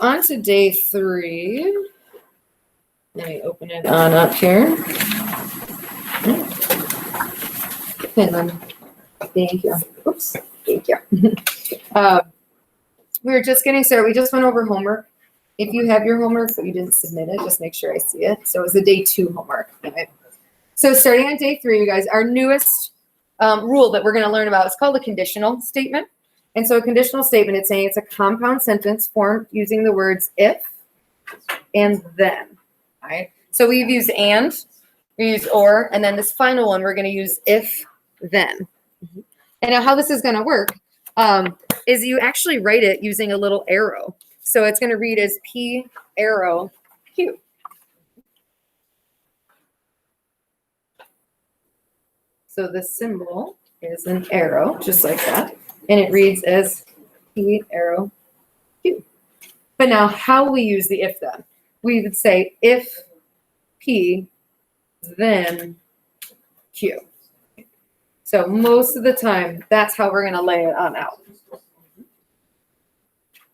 on to day 3. Let me open it on up here. And then, thank you. Oops, thank you. We were just getting started. We just went over homework. If you have your homework but you didn't submit it, just make sure I see it. So it was a day 2 homework. Okay. So starting on day 3, you guys, our newest rule that we're going to learn about is called a conditional statement. And so a conditional statement, it's saying it's a compound sentence formed using the words if and then. All right. So we've used and, we use or, and then this final one we're going to use if then. And now how this is going to work is you actually write it using a little arrow. So it's going to read as P arrow Q. So the symbol is an arrow, just like that. And it reads as P arrow Q. But now how we use the if then? We would say if P, then Q. So most of the time, that's how we're going to lay it on out.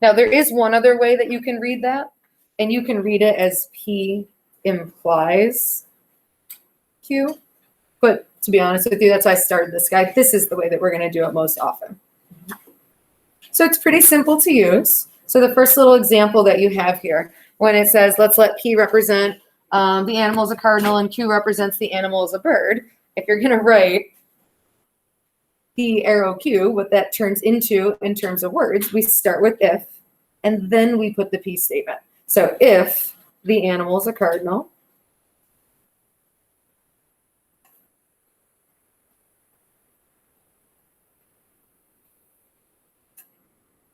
Now, there is one other way that you can read that, and you can read it as P implies Q. But to be honest with you, that's why I started this guide. This is the way that we're going to do it most often. So it's pretty simple to use. So the first little example that you have here, when it says, let's let P represent the animal as a cardinal and Q represents the animal as a bird, if you're going to write P arrow Q, what that turns into in terms of words, we start with if, and then we put the P statement. So if the animal is a cardinal,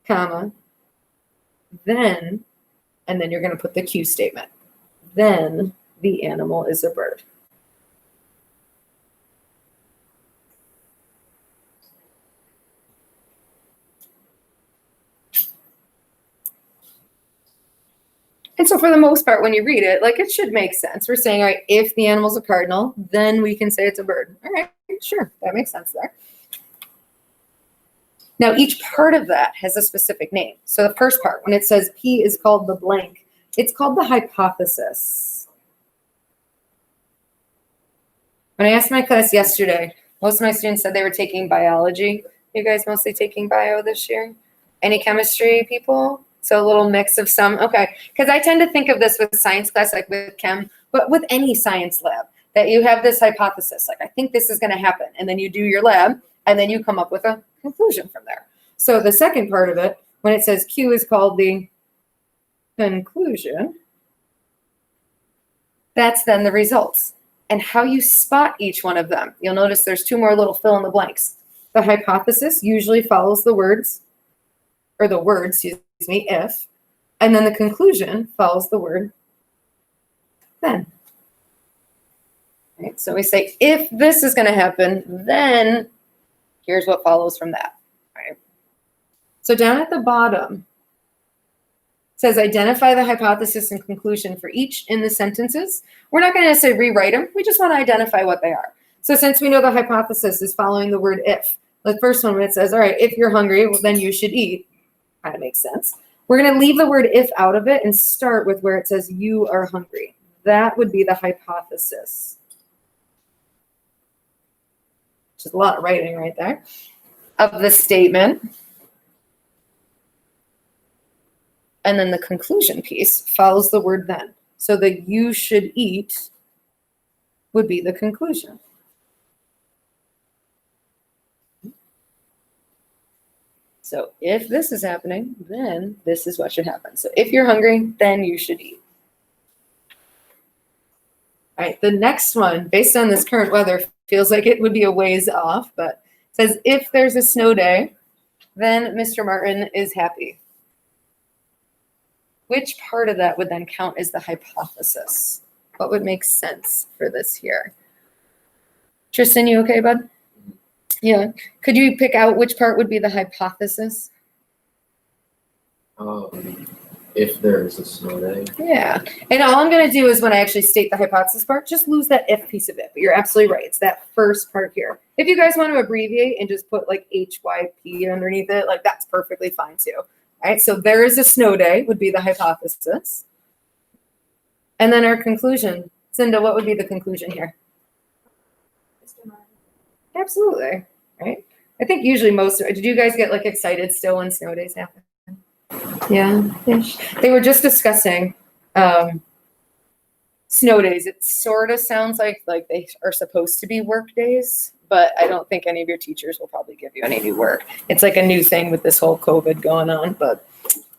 comma, then, and then you're going to put the Q statement. Then the animal is a bird. And so for the most part, when you read it, like it should make sense. We're saying, all right, if the animal's a cardinal, then we can say it's a bird. All right, sure, that makes sense there. Now, each part of that has a specific name. So the first part, when it says P is called the blank, it's called the hypothesis. When I asked my class yesterday, most of my students said they were taking biology. You guys mostly taking bio this year? Any chemistry people? So a little mix of some, okay. Because I tend to think of this with science class, like with chem, but with any science lab, that you have this hypothesis, like I think this is going to happen. And then you do your lab, and then you come up with a conclusion from there. So the second part of it, when it says Q is called the conclusion, that's then the results. And how you spot each one of them. You'll notice there's 2 more little fill in the blanks. The hypothesis usually follows the words, or the word, excuse me, if, and then the conclusion follows the word then. Right? So we say, if this is going to happen, then here's what follows from that. Right? So down at the bottom, it says identify the hypothesis and conclusion for each in the sentences. We're not going to say rewrite them. We just want to identify what they are. So since we know the hypothesis is following the word if, the first one when it says, all right, if you're hungry, well, then you should eat. Kind of makes sense. We're going to leave the word if out of it and start with where it says you are hungry. That would be the hypothesis. Which is a lot of writing right there. Of the statement. And then the conclusion piece follows the word then. So the you should eat would be the conclusion. So if this is happening, then this is what should happen. So if you're hungry, then you should eat. All right, the next one, based on this current weather, feels like it would be a ways off, but it says if there's a snow day, then Mr. Martin is happy. Which part of that would then count as the hypothesis? What would make sense for this here? Tristan, you okay, bud? Yeah. Could you pick out which part would be the hypothesis? If there is a snow day. Yeah. And all I'm going to do is when I actually state the hypothesis part, just lose that if piece of it. But you're absolutely right. It's that first part here. If you guys want to abbreviate and just put like HYP underneath it, like that's perfectly fine too. All right, so there is a snow day would be the hypothesis. And then our conclusion. Cinda, what would be the conclusion here? Absolutely, right? I think usually did you guys get like excited still when snow days happen? Yeah, ish. They were just discussing snow days. It sort of sounds like they are supposed to be work days, but I don't think any of your teachers will probably give you any new work. It's like a new thing with this whole COVID going on, but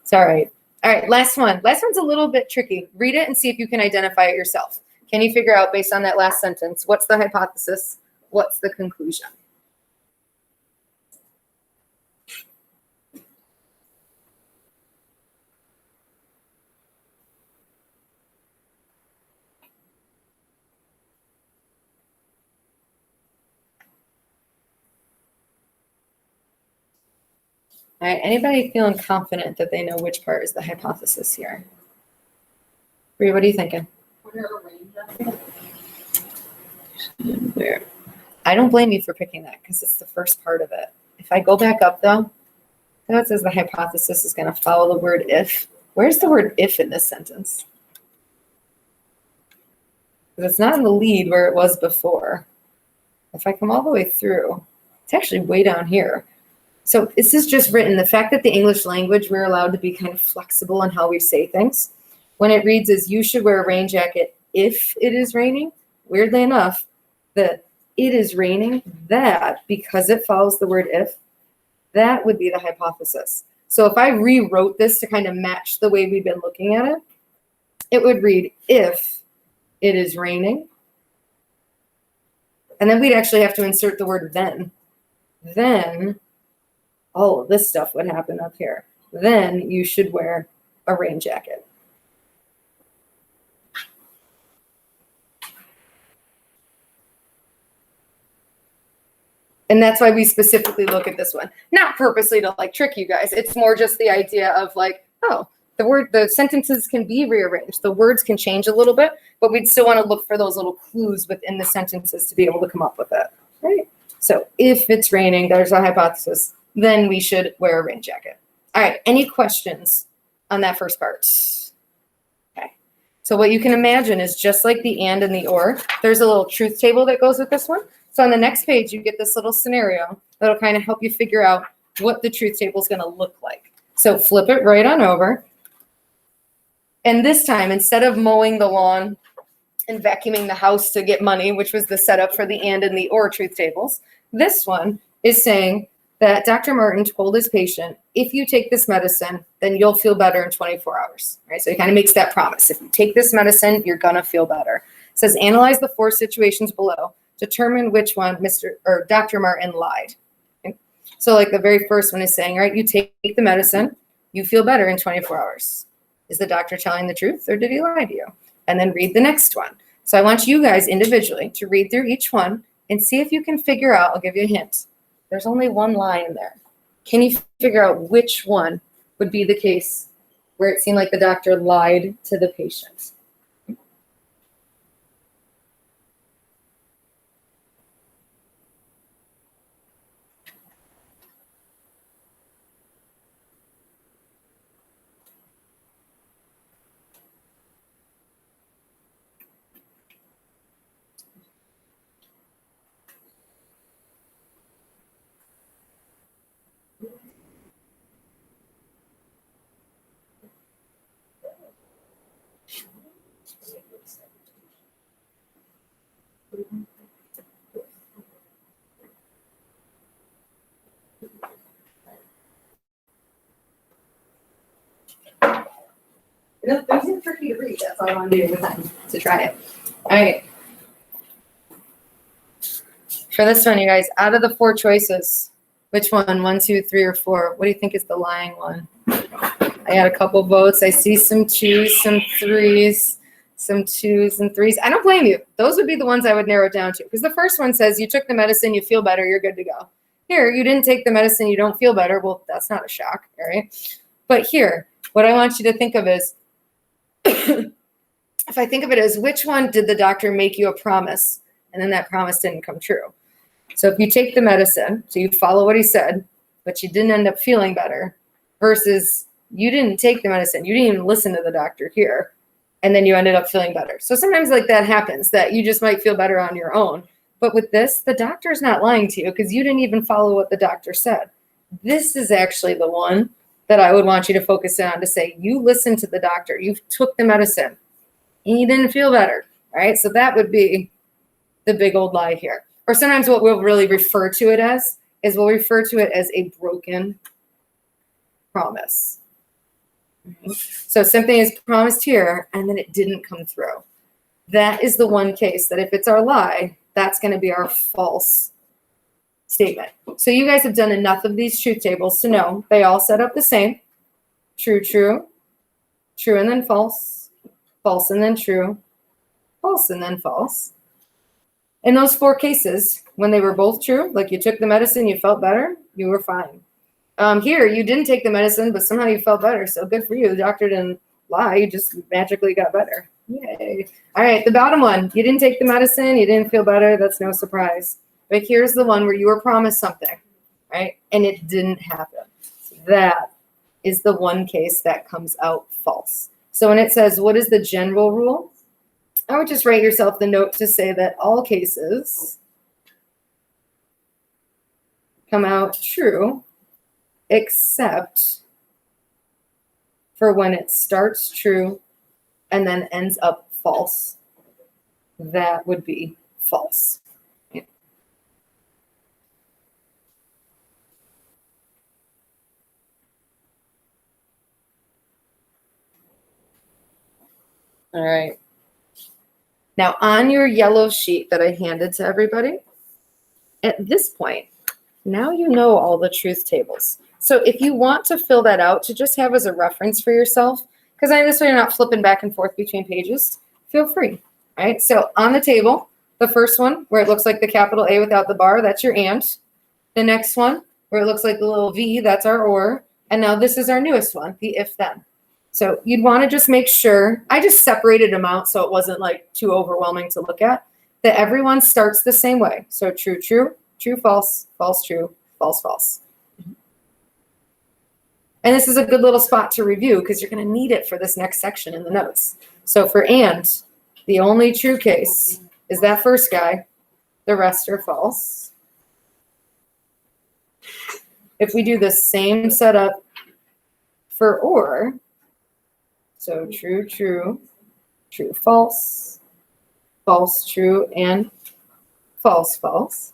it's all right. All right, last one. Last one's a little bit tricky. Read it and see if you can identify it yourself. Can you figure out based on that last sentence, what's the hypothesis? What's the conclusion? All right, anybody feeling confident that they know which part is the hypothesis here? Bree, what are you thinking? Where? I don't blame you for picking that because it's the first part of it. If I go back up though, that says the hypothesis is going to follow the word if. Where's the word if in this sentence? Because it's not in the lead where it was before. If I come all the way through, it's actually way down here. So this is just written. The fact that the English language, we're allowed to be kind of flexible in how we say things. When it reads as you should wear a rain jacket if it is raining, weirdly enough, the it is raining, that, because it follows the word if, that would be the hypothesis. So if I rewrote this to kind of match the way we've been looking at it, it would read if it is raining. And then we'd actually have to insert the word then. Then all of this stuff would happen up here. Then you should wear a rain jacket. And that's why we specifically look at this one. Not purposely to like trick you guys. It's more just the idea of like, oh, the sentences can be rearranged. The words can change a little bit, but we'd still want to look for those little clues within the sentences to be able to come up with it, right? So if it's raining, there's a hypothesis, then we should wear a rain jacket. All right, any questions on that first part? Okay, so what you can imagine is just like the and the or, there's a little truth table that goes with this one. So on the next page, you get this little scenario that'll kind of help you figure out what the truth table is going to look like. So flip it right on over. And this time, instead of mowing the lawn and vacuuming the house to get money, which was the setup for the and the or truth tables, this one is saying that Dr. Martin told his patient, if you take this medicine, then you'll feel better in 24 hours, right? So he kind of makes that promise. If you take this medicine, you're going to feel better. It says, analyze the 4 situations below. Determine which one Dr. Martin lied. Okay? So like the very first one is saying, right, you take the medicine, you feel better in 24 hours. Is the doctor telling the truth or did he lie to you? And then read the next one. So I want you guys individually to read through each one and see if you can figure out, I'll give you a hint. There's only one lie in there. Can you figure out which one would be the case where it seemed like the doctor lied to the patient? Those are tricky to read. That's all I want to do with time to try it. All right. For this one, you guys, out of the 4 choices, which one? 1, 2, 3, or 4? What do you think is the lying one? I got a couple votes. I see some 2s, some 3s, some 2s and 3s. I don't blame you. Those would be the ones I would narrow it down to. Because the first one says you took the medicine, you feel better, you're good to go. Here, you didn't take the medicine, you don't feel better. Well, that's not a shock, all right? But here, what I want you to think of is, if I think of it as which one did the doctor make you a promise and then that promise didn't come true? So if you take the medicine, so you follow what he said, but you didn't end up feeling better, versus you didn't take the medicine. You didn't even listen to the doctor here. And then you ended up feeling better. So sometimes like that happens, that you just might feel better on your own. But with this, the doctor's not lying to you because you didn't even follow what the doctor said. This is actually the one that I would want you to focus on, to say, you listened to the doctor, you took the medicine, and you didn't feel better. All right. So that would be the big old lie here. Or sometimes what we'll really refer to it as is we'll refer to it as a broken promise. So something is promised here and then it didn't come through. That is the one case that if it's our lie, that's going to be our false statement. So you guys have done enough of these truth tables to know they all set up the same. True, true, true and then false, false and then true, false and then false. In those 4 cases, when they were both true, like you took the medicine, you felt better, you were fine. Here, you didn't take the medicine, but somehow you felt better. So good for you. The doctor didn't lie. You just magically got better. Yay. All right, the bottom one. You didn't take the medicine. You didn't feel better. That's no surprise. But here's the one where you were promised something, right? And it didn't happen. That is the one case that comes out false. So when it says, what is the general rule? I would just write yourself the note to say that all cases come out true, except for when it starts true and then ends up false. That would be false. All right. Now on your yellow sheet that I handed to everybody, at this point, now you know all the truth tables. So if you want to fill that out to just have as a reference for yourself, because I this way you're not flipping back and forth between pages, feel free. All right. So on the table, the first one where it looks like the capital A without the bar, that's your and. The next one where it looks like the little V, that's our or. And now this is our newest one, the if then. So you'd want to just make sure, I just separated them out so it wasn't like too overwhelming to look at, that everyone starts the same way. So true, true, true, false, false, true, false, false. And this is a good little spot to review because you're going to need it for this next section in the notes. So for and, the only true case is that first guy. The rest are false. If we do the same setup for or, so true, true, true, false, false, true, and false, false.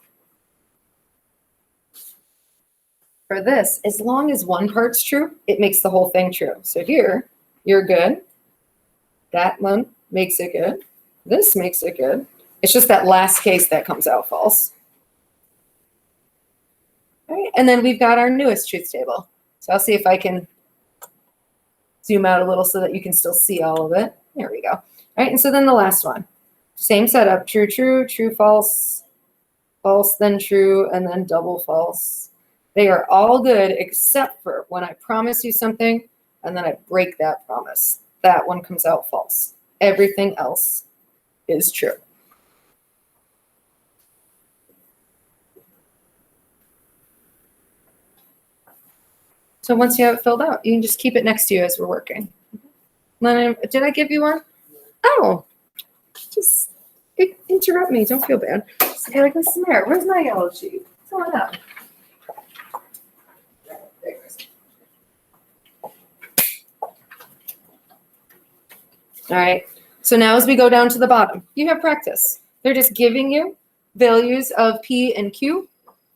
For this, as long as one part's true, it makes the whole thing true. So here, you're good. That one makes it good. This makes it good. It's just that last case that comes out false. All right, and then we've got our newest truth table. So I'll see if I can zoom out a little so that you can still see all of it. There we go. All right, and so then the last one. Same setup, true, true, true, false, false, then true, and then double false. They are all good except for when I promise you something and then I break that promise. That one comes out false. Everything else is true. So once you have it filled out, you can just keep it next to you as we're working. Did I give you one? Oh, just interrupt me. Don't feel bad. Say like, Mrs. Mayor, where's my yellow sheet? What's going on? All right. So now as we go down to the bottom, you have practice. They're just giving you values of P and Q,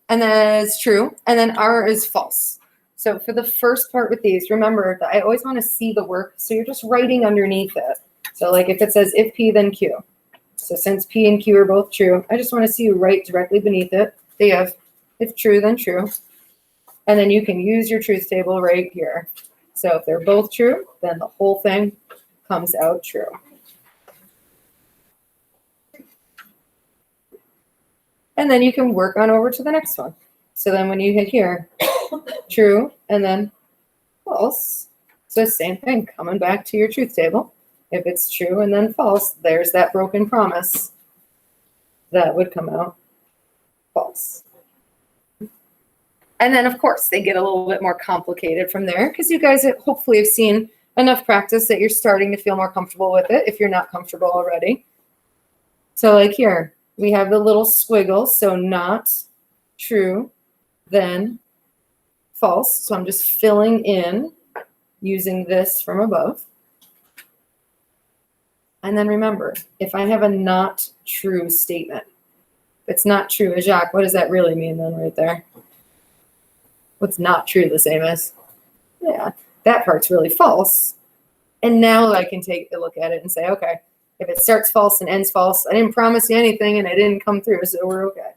and then it's true, and then R is false. So for the first part with these, remember that I always want to see the work, so you're just writing underneath it. So like if it says if P, then Q. So since P and Q are both true, I just want to see you write directly beneath it. They have if true, then true. And then you can use your truth table right here. So if they're both true, then the whole thing comes out true. And then you can work on over to the next one. So then when you hit here, true, and then false. So same thing, coming back to your truth table. If it's true and then false, there's that broken promise. That would come out false. And then, of course, they get a little bit more complicated from there because you guys hopefully have seen enough practice that you're starting to feel more comfortable with it if you're not comfortable already. So like here, we have the little squiggle, so not true, then false. So I'm just filling in using this from above. And then remember, if I have a not true statement, if it's not true, Jacques, what does that really mean then right there? What's not true the same as? Yeah, that part's really false. And now I can take a look at it and say, okay, if it starts false and ends false, I didn't promise you anything and I didn't come through, so we're okay.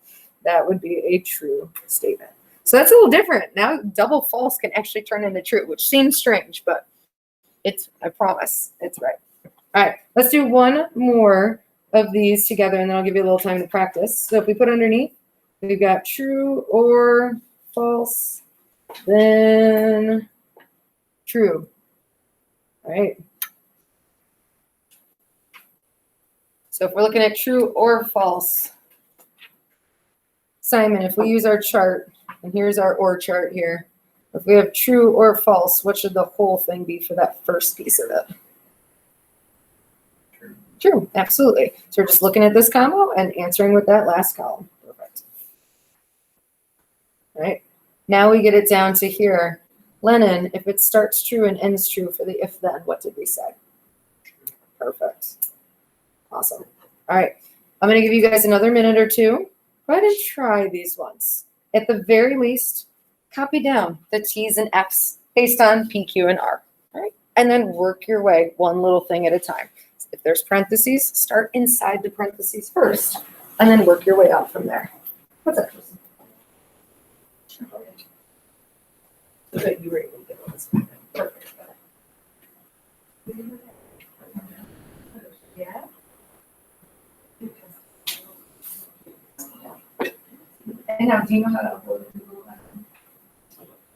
That would be a true statement. So that's a little different. Now double false can actually turn into true, which seems strange, but it's, I promise, it's right. All right, let's do one more of these together and then I'll give you a little time to practice. So if we put underneath, we've got true or false, then true. All right. So if we're looking at true or false, Simon, if we use our chart, and here's our or chart here, if we have true or false, what should the whole thing be for that first piece of it? True. True, absolutely. So we're just looking at this combo and answering with that last column. Perfect. All right. Now we get it down to here. Lennon, if it starts true and ends true for the if then, what did we say? Perfect. Awesome. All right. I'm going to give you guys another minute or two. Go ahead and try these ones. At the very least, copy down the T's and F's based on P, Q, and R. All right. And then work your way one little thing at a time. If there's parentheses, start inside the parentheses first, and then work your way out from there. What's that? Okay, you were able to get on this one. Perfect. Yeah. And now, do you know how to upload it to Google Docs?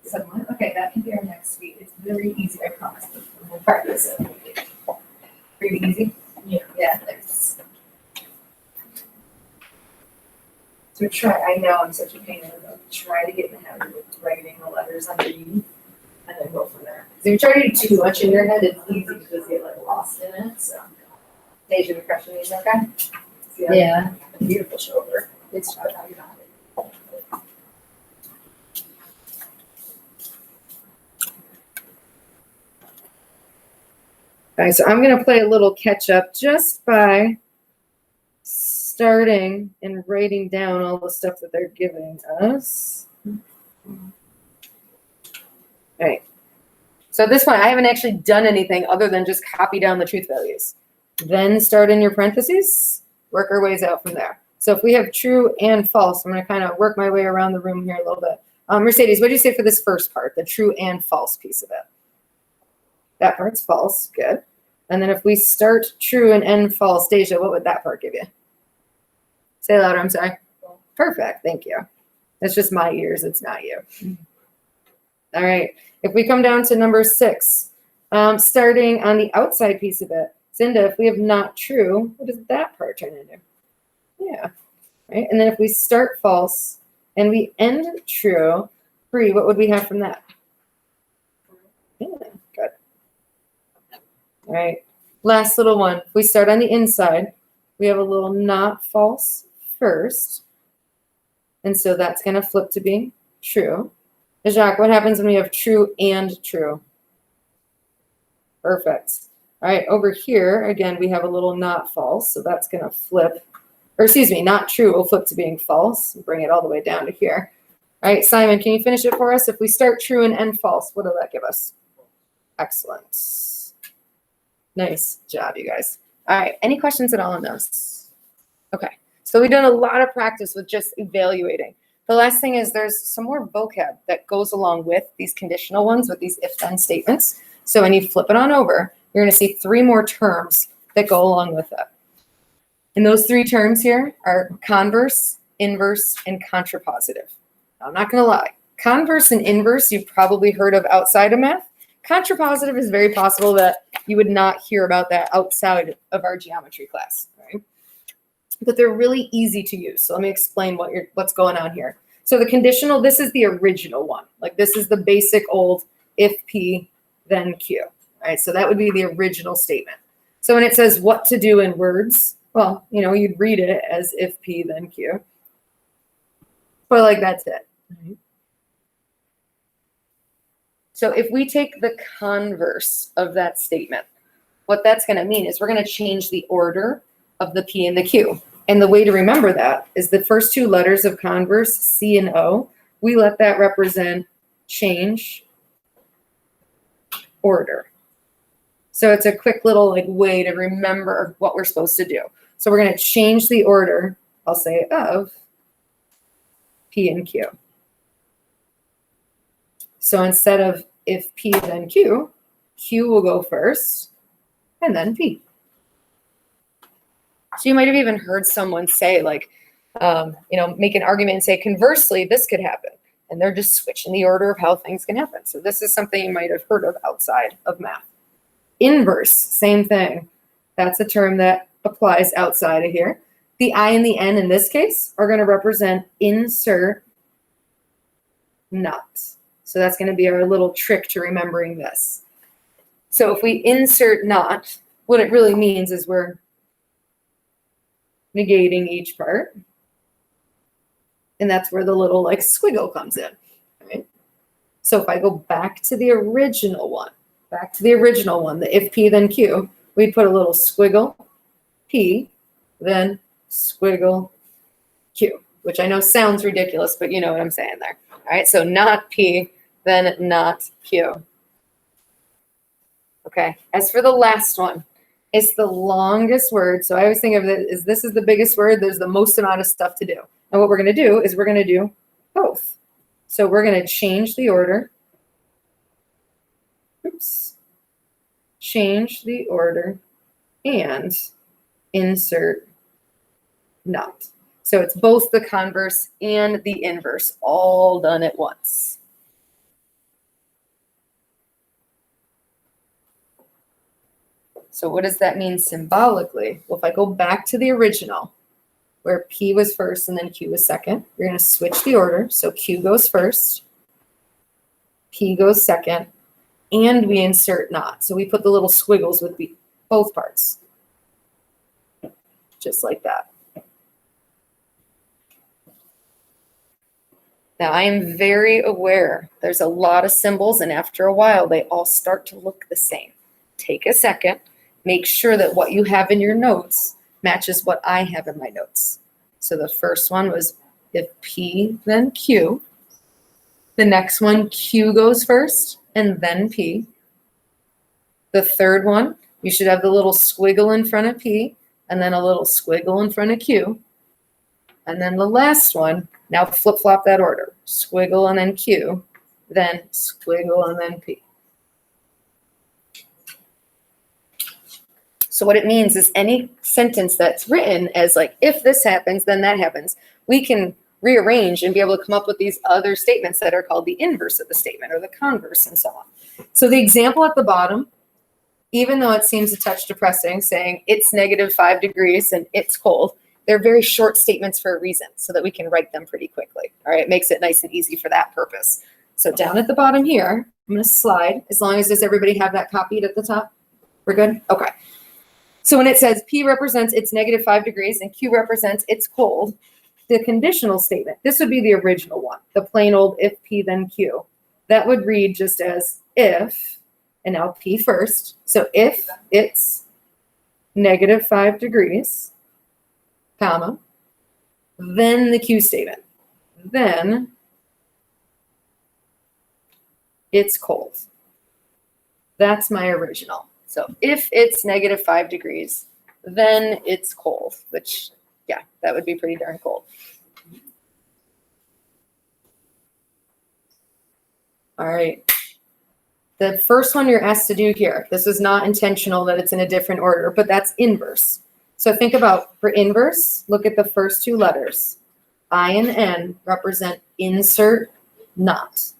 Someone? Okay, that can be our next week. It's very easy, I promise. We'll practice it. Pretty easy? Yeah. Yeah, thanks. So try, I know I'm such a pain in the butt. Try to get in the habit of writing the letters underneath and then go from there. Because if you try to do too much in your head, it's easy to just get like lost in it. So, Deja, the question is okay? Yeah. A beautiful shoulder. It's how you got it. Okay, so I'm going to play a little catch up just by starting and writing down all the stuff that they're giving us. All right. So at this point, I haven't actually done anything other than just copy down the truth values. Then start in your parentheses, work our ways out from there. So if we have true and false, I'm going to kind of work my way around the room here a little bit. Mercedes, what did you say for this first part, the true and false piece of it? That part's false. Good. And then if we start true and end false, Deja, what would that part give you? Say it louder, I'm sorry. Perfect, thank you. That's just my ears, it's not you. All right, if we come down to number 6, starting on the outside piece of it, Cinda, if we have not true, what does that part turn into? Yeah, right. And then if we start false and we end true, Bree, what would we have from that? Yeah, good. All right, last little one. If we start on the inside, we have a little not false first. And so that's going to flip to being true. Jacques, what happens when we have true and true? Perfect. All right, over here, again, we have a little not false. So that's going to flip, or excuse me, not true will flip to being false. Bring it all the way down to here. All right, Simon, can you finish it for us? If we start true and end false, what will that give us? Excellent. Nice job, you guys. All right, any questions at all on those? Okay, so we've done a lot of practice with just evaluating. The last thing is there's some more vocab that goes along with these conditional ones, with these if-then statements. So when you flip it on over, you're going to see 3 more terms that go along with it. And those 3 terms here are converse, inverse, and contrapositive. Now, I'm not going to lie. Converse and inverse you've probably heard of outside of math. Contrapositive is very possible that you would not hear about that outside of our geometry class, right? But they're really easy to use. So let me explain what's going on here. So the conditional, this is the original one. Like this is the basic old if P, then Q. All right, so that would be the original statement. So when it says what to do in words, well, you know, you'd read it as if P, then Q. But like that's it. Right? So if we take the converse of that statement, what that's going to mean is we're going to change the order of the P and the Q. And the way to remember that is the first two letters of converse, C and O, we let that represent change order. So it's a quick little like way to remember what we're supposed to do. So we're going to change the order, I'll say, of P and Q. So instead of if P then Q, Q will go first and then P. So you might have even heard someone say like, you know, make an argument and say, conversely, this could happen. And they're just switching the order of how things can happen. So this is something you might have heard of outside of math. Inverse, same thing. That's a term that applies outside of here. The I and the N in this case are going to represent insert not. So that's going to be our little trick to remembering this. So if we insert not, what it really means is we're negating each part. And that's where the little like squiggle comes in. Right? So if I go back to the original one, the if P then Q, we'd put a little squiggle P, then squiggle Q, which I know sounds ridiculous, but you know what I'm saying there. All right, so not P, then not Q. Okay, as for the last one, it's the longest word. So I always think of it as this is the biggest word. There's the most amount of stuff to do. And what we're going to do is we're going to do both. So we're going to change the order. Oops. Change the order and insert not. So it's both the converse and the inverse all done at once. So what does that mean symbolically? Well, if I go back to the original, where P was first and then Q was second, you're going to switch the order. So Q goes first, P goes second, and we insert not. So we put the little squiggles with both parts, just like that. Now, I am very aware there's a lot of symbols, and after a while, they all start to look the same. Take a second, make sure that what you have in your notes matches what I have in my notes. So the first one was if P, then Q. The next one, Q goes first, and then P. The third one, you should have the little squiggle in front of P, and then a little squiggle in front of Q. And then the last one, now flip-flop that order. Squiggle and then Q, then squiggle and then P. So what it means is any sentence that's written as like, if this happens, then that happens, we can rearrange and be able to come up with these other statements that are called the inverse of the statement or the converse and so on. So the example at the bottom, even though it seems a touch depressing, saying it's -5 degrees and it's cold, they're very short statements for a reason so that we can write them pretty quickly. All right, it makes it nice and easy for that purpose. So down at the bottom here, I'm going to slide. As long as does everybody have that copied at the top? We're good? Okay. So when it says P represents it's -5 degrees and Q represents it's cold, the conditional statement, this would be the original one, the plain old if P then Q. That would read just as if, and now P first. So if it's -5 degrees, comma, then the Q statement. Then it's cold. That's my original. So if it's -5 degrees, then it's cold, which, yeah, that would be pretty darn cold. All right. The first one you're asked to do here, this is not intentional that it's in a different order, but that's inverse. So think about, for inverse, look at the first two letters. I and N represent insert not.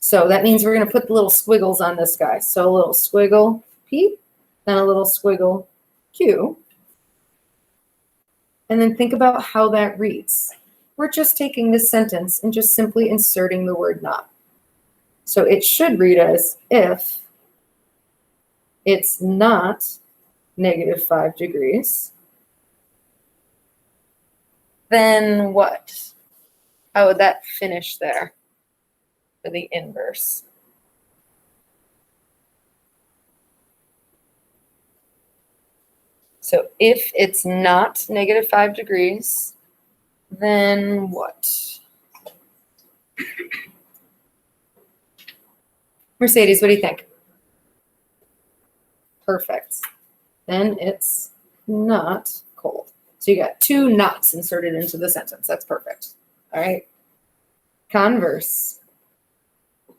So that means we're going to put the little squiggles on this guy. So a little squiggle P, then a little squiggle Q. And then think about how that reads. we're just taking this sentence and just simply inserting the word not. So it should read as if it's not -5 degrees, then what? How would that finish there for the inverse? So if it's not -5 degrees, then what? Mercedes, what do you think? Perfect. Then it's not cold. So you got two nots inserted into the sentence. That's perfect. All right. Converse.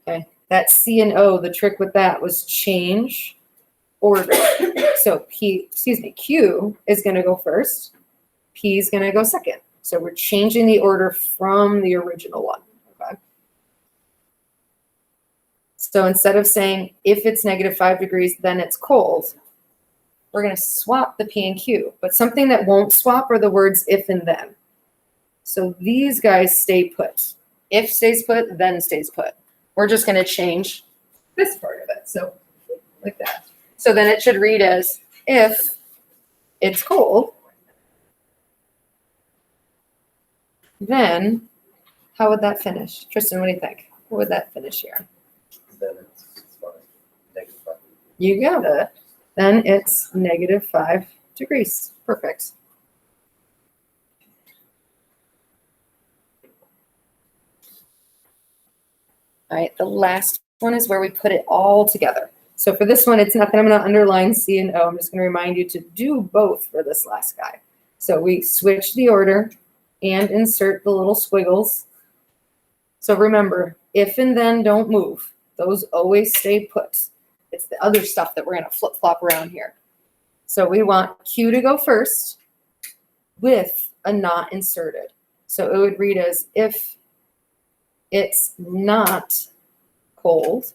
Okay. That C and O, the trick with that was change order. So Q is going to go first. P is going to go second. So we're changing the order from the original one. Okay. So instead of saying if it's -5 degrees, then it's cold, we're going to swap the P and Q. But something that won't swap are the words if and then. So these guys stay put. If stays put, then stays put. We're just going to change this part of it. So like that. So then it should read as if it's cold, then how would that finish? Tristan, what do you think? What would that finish here? Then it's fine. -5. You got it. Then it's -5 degrees. Perfect. All right, the last one is where we put it all together. So for this one, it's not that I'm going to underline C and O. I'm just going to remind you to do both for this last guy. So we switch the order and insert the little squiggles. So remember, if and then don't move. Those always stay put. It's the other stuff that we're going to flip-flop around here. So we want Q to go first with a not inserted. So it would read as if it's not cold,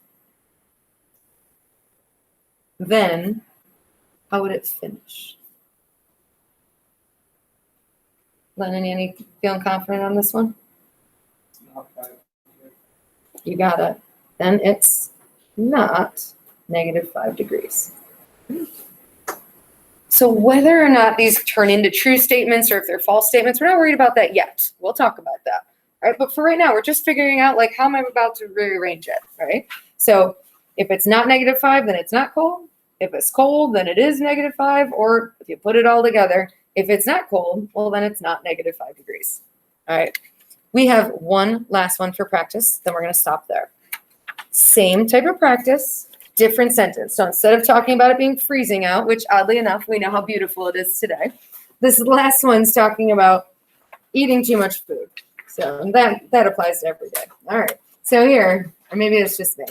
then how would it finish? Lennon, any feeling confident on this one? You got it. Then it's not -5 degrees. So whether or not these turn into true statements or if they're false statements, we're not worried about that yet. We'll talk about that. All right, but for right now, we're just figuring out like how am I about to rearrange it, right? So if it's not -5, then it's not cold. If it's cold, then it is -5. Or if you put it all together, if it's not cold, well, then it's not -5 degrees. All right, we have one last one for practice. Then we're going to stop there. Same type of practice, different sentence. So instead of talking about it being freezing out, which oddly enough, we know how beautiful it is today, this last one's talking about eating too much food. So that applies to every day. All right. So here, or maybe it's just me.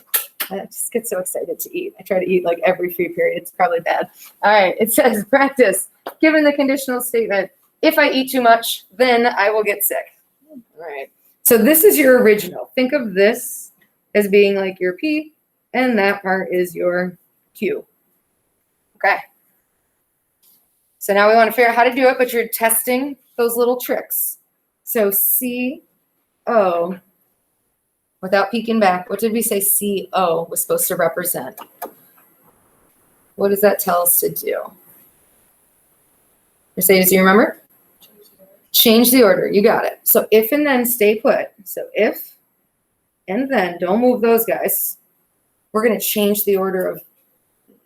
I just get so excited to eat. I try to eat like every free period. It's probably bad. All right. It says practice. Given the conditional statement, if I eat too much, then I will get sick. All right. So this is your original. Think of this as being like your P, and that part is your Q. Okay. So now we want to figure out how to do it, but you're testing those little tricks. So CO, without peeking back, what did we say CO was supposed to represent? What does that tell us to do? Mercedes, do you remember? Change the order. You got it. So if and then stay put. So if and then, don't move those guys. We're going to change the order of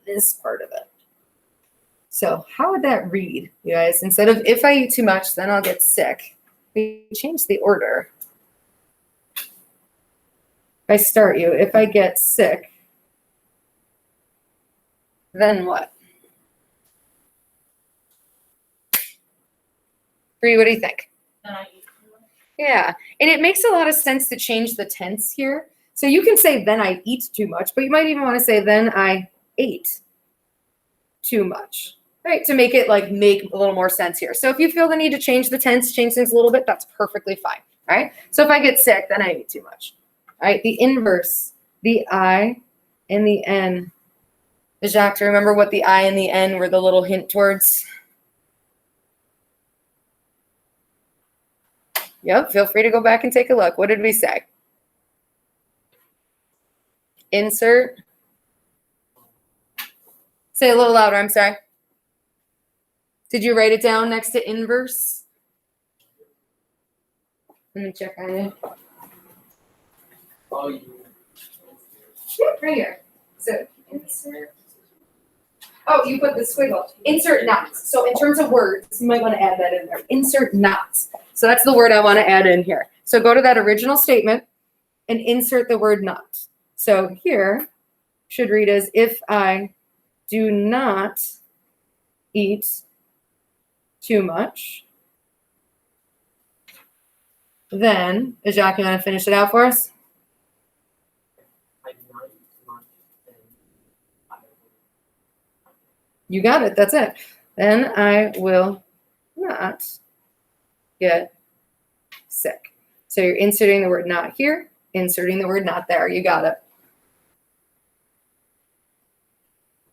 this part of it. So how would that read, you guys? Instead of if I eat too much, then I'll get sick. We change the order. If I start you, if I get sick, then what? Bree, what do you think? Yeah, and it makes a lot of sense to change the tense here. So you can say then I eat too much, but you might even want to say then I ate too much, right? To make it like make a little more sense here. So if you feel the need to change the tense, change things a little bit, that's perfectly fine, right? So if I get sick, then I eat too much, right? The inverse, the I and the N. Jacques, remember what the I and the N were the little hint towards? Yep, feel free to go back and take a look. What did we say? Insert. Say a little louder, I'm sorry. Did you write it down next to inverse? Let me check on it. Yeah, right here. So insert. Oh, you put the squiggle. Insert not. So in terms of words, you might want to add that in there. Insert not. So that's the word I want to add in here. So go to that original statement and insert the word not. So here should read as if I do not eat too much, then, Jacques, you want to finish it out for us? You got it. That's it. Then I will not get sick. So you're inserting the word not here, inserting the word not there. You got it.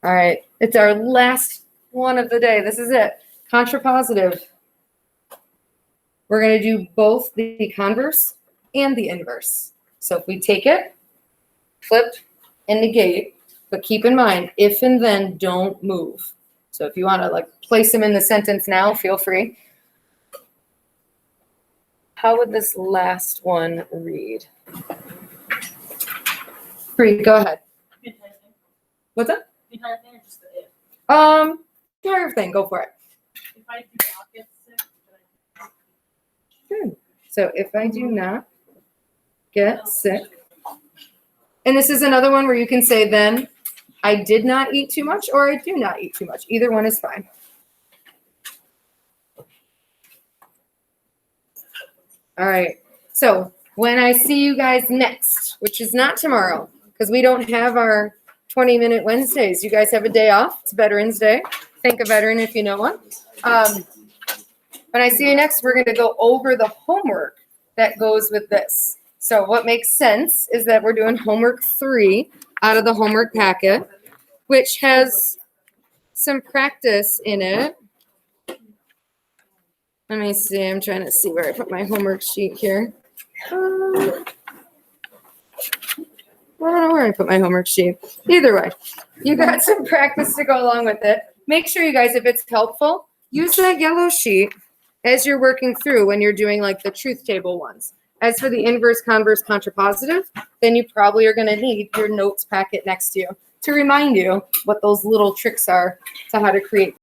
All right. It's our last one of the day. This is it. Contrapositive. We're going to do both the converse and the inverse. So if we take it, flip, and negate, but keep in mind, if and then don't move. So if you want to like place them in the sentence now, feel free. How would this last one read? Free, go ahead. What's that? The entire thing or just the if? Entire thing, go for it. If I do not get sick, then Good. So if I do not get sick, and this is another one where you can say then I did not eat too much or I do not eat too much. Either one is fine. All right. So when I see you guys next, which is not tomorrow, because we don't have our 20-minute Wednesdays. You guys have a day off. It's Veterans Day. Thank a veteran if you know one. When I see you next, we're going to go over the homework that goes with this. So what makes sense is that we're doing homework 3 out of the homework packet, which has some practice in it. Let me see. I'm trying to see where I put my homework sheet here. I don't know where I put my homework sheet. Either way, you got some practice to go along with it. Make sure you guys, if it's helpful, use that yellow sheet as you're working through when you're doing like the truth table ones. As for the inverse, converse, contrapositive, then you probably are going to need your notes packet next to you to remind you what those little tricks are to how to create